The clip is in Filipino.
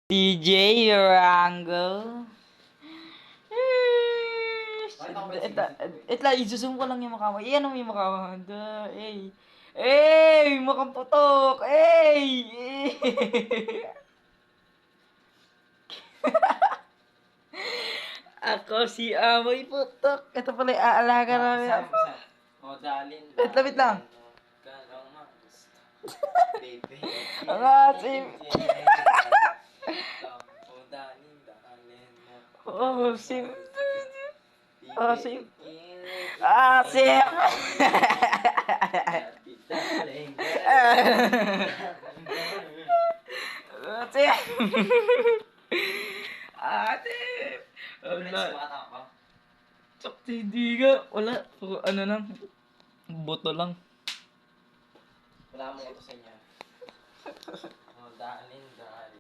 DJ Rango. Itla, isusum ko lang yung mukha mo. Iyan mo yung mukha mo. Ey. Ey! Mukhang putok! Ey! Ako si Amoy Putok. Ito pala yung aalaga namin. Wait lang. Ang asim. Oh, sim. Asim. Asim. Asim. Asim. Wala. Sakti hindi ka. Wala. Puro ano lang. Buto lang. Wala mo ito sa inyo. Daanin.